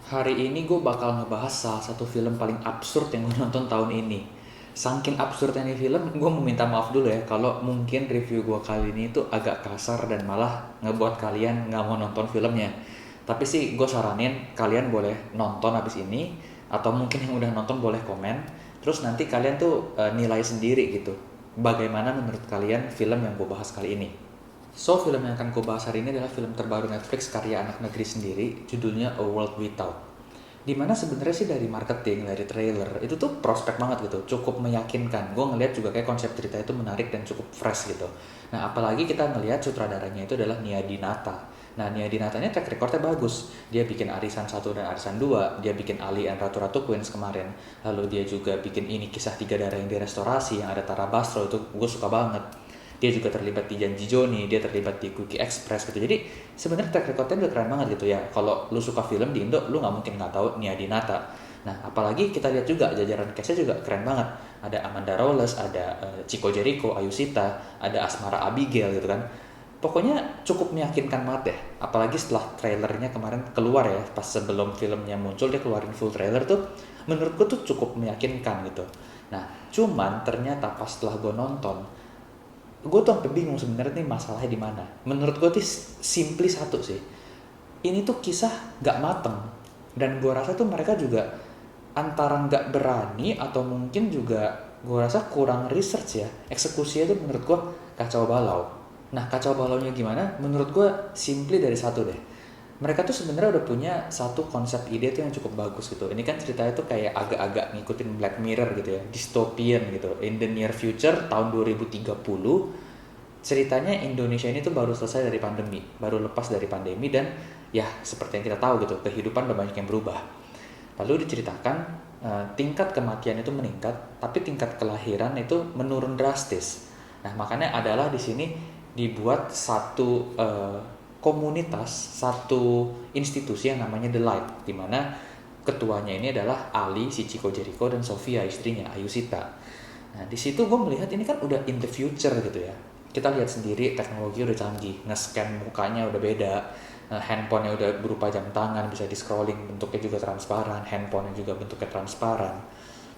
Hari ini gue bakal ngebahas salah satu film paling absurd yang gue nonton tahun ini. Saking absurdnya nih film, gue mau minta maaf dulu ya kalau mungkin review gue kali ini itu agak kasar dan malah ngebuat kalian nggak mau nonton filmnya. Tapi sih gue saranin kalian boleh nonton abis ini, atau mungkin yang udah nonton boleh komen. Terus nanti kalian tuh nilai sendiri gitu. Bagaimana menurut kalian film yang gue bahas kali ini? So, film yang akan gue bahas hari ini adalah film terbaru Netflix karya anak negeri sendiri, judulnya A World Without. Dimana sebenarnya sih dari marketing, dari trailer, itu tuh prospek banget gitu, cukup meyakinkan. Gue ngeliat juga kayak konsep cerita itu menarik dan cukup fresh gitu. Nah, apalagi kita ngelihat sutradaranya itu adalah Nia Dinata. Nah, Nia Dinatanya track recordnya bagus. Dia bikin Arisan 1 dan Arisan 2, dia bikin Ali and Ratu-Ratu Queens kemarin. Lalu dia juga bikin ini Kisah Tiga Darah yang Direstorasi, yang ada Tara Basro, itu gue suka banget. Dia juga terlibat di Janji Joni, dia terlibat di Quickie Express gitu. Jadi sebenarnya track recordnya udah keren banget gitu ya. Kalau lu suka film di Indo, lu nggak mungkin nggak tahu Nia Dinata. Nah, apalagi kita lihat juga jajaran cast-nya juga keren banget. Ada Amanda Rawless, ada Chico Jericho, Ayusita, ada Asmara Abigail gitu kan. Pokoknya cukup meyakinkan banget deh. Apalagi setelah trailernya kemarin keluar ya, pas sebelum filmnya muncul dia keluarin full trailer tuh, menurutku tuh cukup meyakinkan gitu. Nah, cuman ternyata pas setelah gue nonton, gue tuh sampai bingung sebenarnya nih masalahnya di mana. Menurut gue tuh simply satu sih, ini tuh kisah nggak mateng, dan gue rasa tuh mereka juga antara nggak berani atau mungkin juga gue rasa kurang research ya. Eksekusinya tuh menurut gue kacau balau. Nah, kacau balaunya gimana? Menurut gue simply dari satu deh, mereka tuh sebenarnya udah punya satu konsep ide tuh yang cukup bagus gitu. Ini kan ceritanya tuh kayak agak-agak ngikutin Black Mirror gitu ya, dystopian gitu. In the near future tahun 2030, ceritanya Indonesia ini tuh baru selesai dari pandemi, baru lepas dari pandemi, dan ya seperti yang kita tahu gitu, kehidupan udah banyak yang berubah. Lalu diceritakan tingkat kematian itu meningkat, tapi tingkat kelahiran itu menurun drastis. Nah, makanya adalah di sini dibuat satu komunitas, satu institusi yang namanya The Light, di mana ketuanya ini adalah Ali, si Chico Jericho, dan Sofia istrinya, Ayusita. Nah, di situ gue melihat ini kan udah in the future gitu ya. Kita lihat sendiri teknologi udah canggih, nge-scan mukanya udah beda, handphonenya udah berupa jam tangan, bisa di scrolling, bentuknya juga transparan, handphonenya juga bentuknya transparan.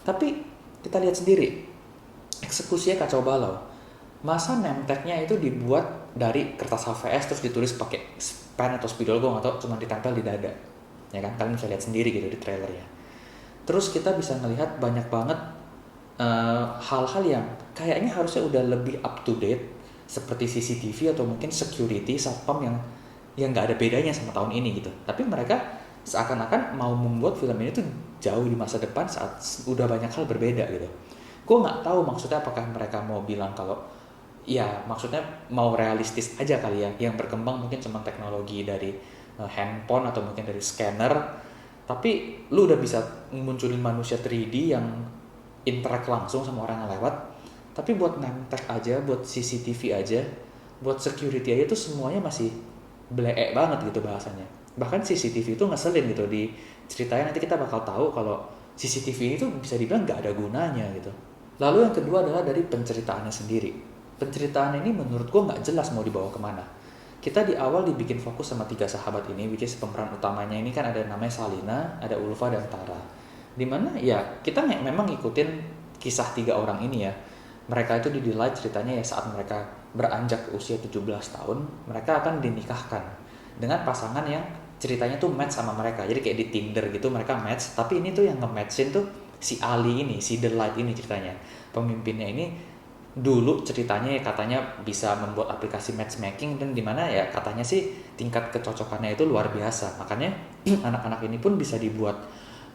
Tapi kita lihat sendiri, eksekusinya kacau balau. Masa name tag-nya itu dibuat dari kertas HVS terus ditulis pakai pen atau spidol, gue nggak tahu, cuma ditempel di dada. Ya kan, kalian bisa lihat sendiri gitu di trailernya. Terus kita bisa melihat banyak banget hal-hal yang kayaknya harusnya udah lebih up to date, seperti CCTV atau mungkin security satpam yang nggak ada bedanya sama tahun ini gitu. Tapi mereka seakan-akan mau membuat film ini tuh jauh di masa depan saat udah banyak hal berbeda gitu. Gue nggak tahu maksudnya apakah mereka mau bilang kalau ya maksudnya mau realistis aja kali ya, yang berkembang mungkin cuma teknologi dari handphone atau mungkin dari scanner, tapi lu udah bisa munculin manusia 3D yang interact langsung sama orang yang lewat. Tapi buat name tag aja, buat CCTV aja, buat security aja tuh semuanya masih bleek banget gitu bahasanya. Bahkan CCTV itu ngeselin gitu, di ceritanya nanti kita bakal tahu kalau CCTV itu bisa dibilang nggak ada gunanya gitu. Lalu yang kedua adalah dari penceritaannya sendiri. Penceritaan ini menurut gue nggak jelas mau dibawa kemana. Kita di awal dibikin fokus sama tiga sahabat ini, which is pemeran utamanya ini kan ada namanya Salina, ada Ulfa, dan Tara. Dimana ya kita memang ngikutin kisah tiga orang ini ya. Mereka itu di-delay ceritanya ya saat mereka beranjak ke usia 17 tahun, mereka akan dinikahkan dengan pasangan yang ceritanya tuh match sama mereka. Jadi kayak di Tinder gitu mereka match, tapi ini tuh yang nge-matchin tuh si Ali ini, si The Light ini ceritanya. Pemimpinnya ini dulu ceritanya ya katanya bisa membuat aplikasi matchmaking, dan dimana ya katanya sih tingkat kecocokannya itu luar biasa. Makanya anak-anak ini pun bisa dibuat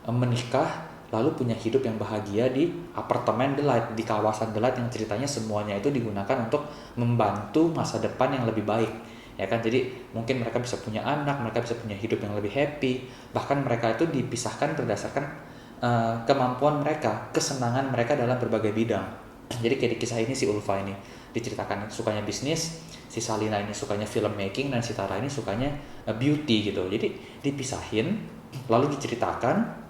menikah lalu punya hidup yang bahagia di apartemen The Light, di kawasan The Light yang ceritanya semuanya itu digunakan untuk membantu masa depan yang lebih baik. Ya kan, jadi mungkin mereka bisa punya anak, mereka bisa punya hidup yang lebih happy. Bahkan mereka itu dipisahkan berdasarkan kemampuan mereka, kesenangan mereka dalam berbagai bidang. Jadi kayak di kisah ini si Ulfa ini diceritakan sukanya bisnis, si Salina ini sukanya filmmaking, dan si Tara ini sukanya beauty gitu. Jadi dipisahin lalu diceritakan.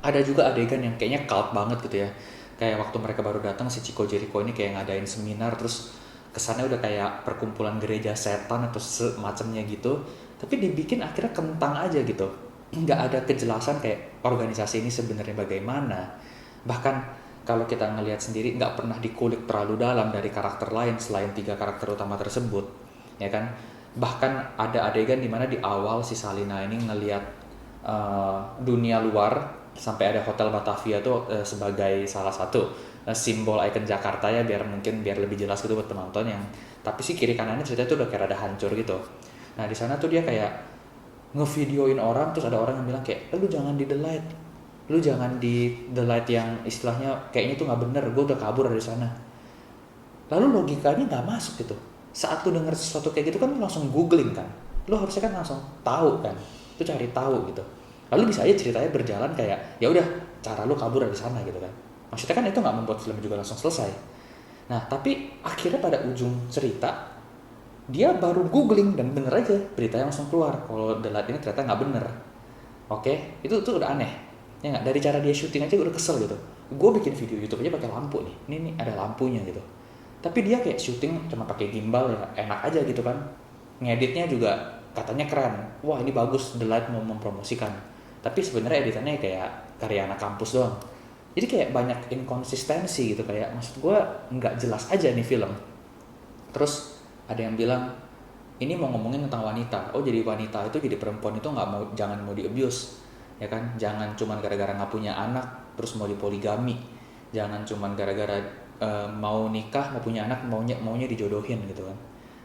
Ada juga adegan yang kayaknya cult banget gitu ya, kayak waktu mereka baru datang si Chico Jericho ini kayak ngadain seminar, terus kesannya udah kayak perkumpulan gereja setan atau semacamnya gitu, tapi dibikin akhirnya kentang aja gitu. nggak ada kejelasan kayak organisasi ini sebenarnya bagaimana. Bahkan kalau kita ngelihat sendiri nggak pernah dikulik terlalu dalam dari karakter lain selain 3 karakter utama tersebut, ya kan. Bahkan ada adegan dimana di awal si Salina ini ngelihat dunia luar, sampai ada Hotel Batavia tuh sebagai salah satu simbol ikon Jakarta ya, biar lebih jelas gitu buat penonton yang. Tapi sih kiri kanannya cerita tuh udah kayak rada hancur gitu. Nah di sana tuh dia kayak ngevideoin orang, terus ada orang yang bilang kayak lu jangan di delete, lu jangan di delete yang istilahnya kayaknya tuh nggak bener, gue udah kabur dari sana. Lalu logikanya nggak masuk gitu. Saat lu denger sesuatu kayak gitu kan lu langsung googling kan, lu harusnya kan langsung tahu kan, lu cari tahu gitu. Lalu bisa aja ceritanya berjalan kayak ya udah cara lu kabur dari sana gitu kan. Maksudnya kan itu nggak membuat film juga langsung selesai. Nah tapi akhirnya pada ujung cerita dia baru googling dan bener aja beritanya langsung keluar kalau The Light ini ternyata nggak bener. Oke, itu tuh udah aneh ya nggak. Dari cara dia syuting aja udah kesel gitu. Gue bikin video YouTube aja pakai lampu nih, ini ada lampunya gitu, tapi dia kayak syuting cuma pakai gimbal ya enak aja gitu kan. Ngeditnya juga katanya keren, wah ini bagus, The Light mau mempromosikan, tapi sebenarnya editannya kayak karya anak kampus doang. Jadi kayak banyak inkonsistensi gitu, kayak maksud gue nggak jelas aja nih film. Terus ada yang bilang ini mau ngomongin tentang wanita, oh jadi wanita itu jadi perempuan itu nggak mau, jangan mau di abuse ya kan, jangan cuman gara-gara nggak punya anak terus mau dipoligami, jangan cuman gara-gara mau nikah mau punya anak maunya dijodohin gitu kan,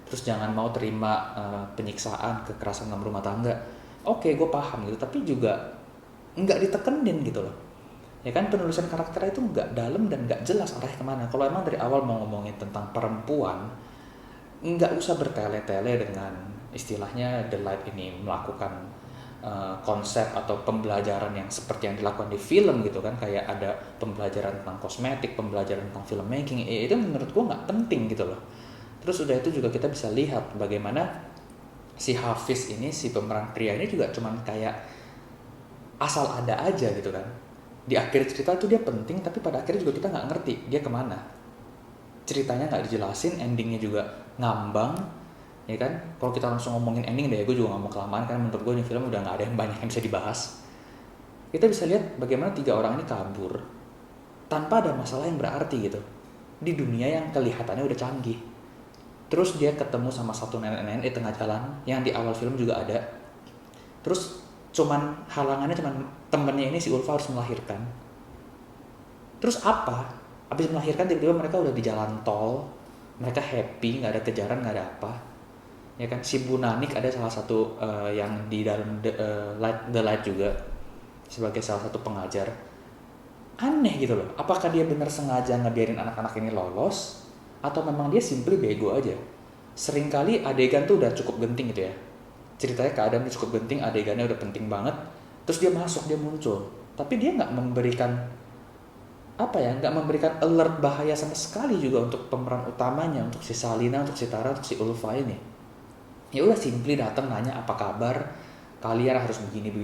terus jangan mau terima penyiksaan kekerasan dalam rumah tangga. Oke, gue paham gitu, tapi juga nggak ditekenin gitu loh ya kan. Penulisan karakter itu nggak dalam dan nggak jelas arahnya kemana. Kalau emang dari awal mau ngomongin tentang perempuan, nggak usah bertele-tele dengan istilahnya The Light ini melakukan konsep atau pembelajaran yang seperti yang dilakukan di film gitu kan, kayak ada pembelajaran tentang kosmetik, pembelajaran tentang filmmaking. Itu menurut gua nggak penting gitu loh. Terus udah itu juga kita bisa lihat bagaimana si Hafiz ini, si pemeran pria ini juga cuman kayak asal ada aja gitu kan. Di akhir cerita tuh dia penting, tapi pada akhirnya juga kita nggak ngerti dia kemana. Ceritanya nggak dijelasin, endingnya juga ngambang ya kan. Kalau kita langsung ngomongin ending deh, gue juga nggak mau kelamaan karena menurut gue ini film udah nggak ada yang banyak yang bisa dibahas. Kita bisa lihat bagaimana 3 orang ini kabur tanpa ada masalah yang berarti gitu di dunia yang kelihatannya udah canggih. Terus dia ketemu sama satu nenek-nenek di tengah jalan yang di awal film juga ada. Terus cuman halangannya cuman temennya ini si Ulfa harus melahirkan. Terus apa? Abis melahirkan tiba-tiba mereka udah di jalan tol, mereka happy, nggak ada kejaran, nggak ada apa, ya kan. Si Bu Nanik ada salah satu yang di dalam The Light juga sebagai salah satu pengajar. Aneh gitu loh, apakah dia benar sengaja ngebiarin anak-anak ini lolos atau memang dia simply bego aja. Seringkali adegan tuh udah cukup genting gitu ya, ceritanya keadaan cukup genting, adegannya udah penting banget, terus dia masuk, dia muncul, tapi dia nggak memberikan nggak memberikan alert bahaya sama sekali juga untuk pemeran utamanya, untuk si Salina, untuk si Tara, untuk si Ulfa ini. Ya udah simply datang nanya apa kabar, kalian harus begini,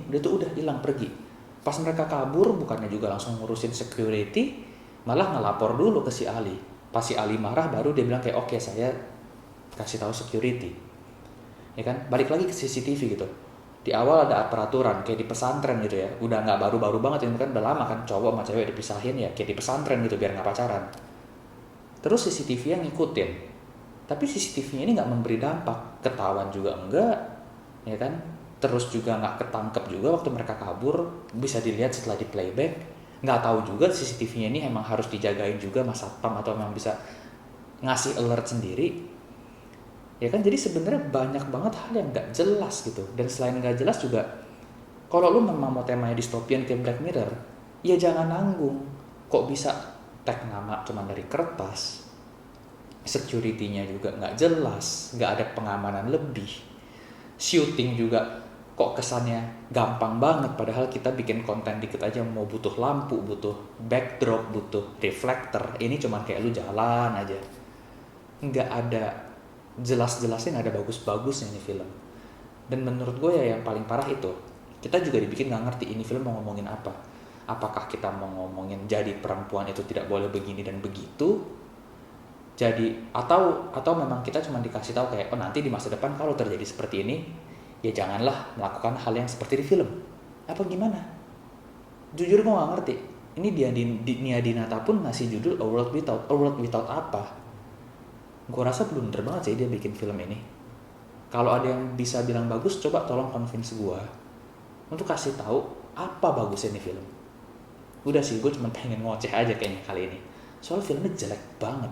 udah tuh udah hilang pergi. Pas mereka kabur bukannya juga langsung ngurusin security, malah ngelapor dulu ke si Ali. Pas si Ali marah baru dia bilang kayak oke, saya kasih tahu security. Ya kan, balik lagi ke CCTV gitu. Di awal ada peraturan kayak di pesantren gitu ya, udah nggak baru-baru banget ini kan, udah lama kan cowok sama cewek dipisahin ya kayak di pesantren gitu biar nggak pacaran. Terus CCTV yang ngikutin, tapi CCTV-nya ini nggak memberi dampak, ketahuan juga enggak, ya kan. Terus juga nggak ketangkep juga waktu mereka kabur, bisa dilihat setelah di playback. Nggak tahu juga CCTV-nya ini emang harus dijagain juga mas satpam atau memang bisa ngasih alert sendiri. Ya kan, jadi sebenarnya banyak banget hal yang nggak jelas gitu. Dan selain nggak jelas juga, kalau lu memang mau temanya distopian kayak Black Mirror, ya jangan nanggung. Kok bisa tag nama cuma dari kertas, security-nya juga nggak jelas, nggak ada pengamanan lebih, shooting juga kok kesannya gampang banget, padahal kita bikin konten dikit aja mau butuh lampu, butuh backdrop, butuh reflektor. Ini cuma kayak lu jalan aja, nggak ada jelas-jelasnya, nggak ada bagus-bagusnya ini film. Dan menurut gue ya yang paling parah itu, kita juga dibikin nggak ngerti ini film mau ngomongin apa. Apakah kita mau ngomongin jadi perempuan itu tidak boleh begini dan begitu, jadi atau memang kita cuma dikasih tahu kayak oh nanti di masa depan kalau terjadi seperti ini ya janganlah melakukan hal yang seperti di film. Apa gimana? Jujur gue gak ngerti. Ini Nia Dinata pun ngasih judul A World Without apa? Gue rasa blunder banget sih dia bikin film ini. Kalau ada yang bisa bilang bagus, coba tolong convince gue untuk kasih tahu apa bagusnya nih film. Udah sih, gue cuma pengen ngoceh aja kayaknya kali ini. Soal filmnya jelek banget.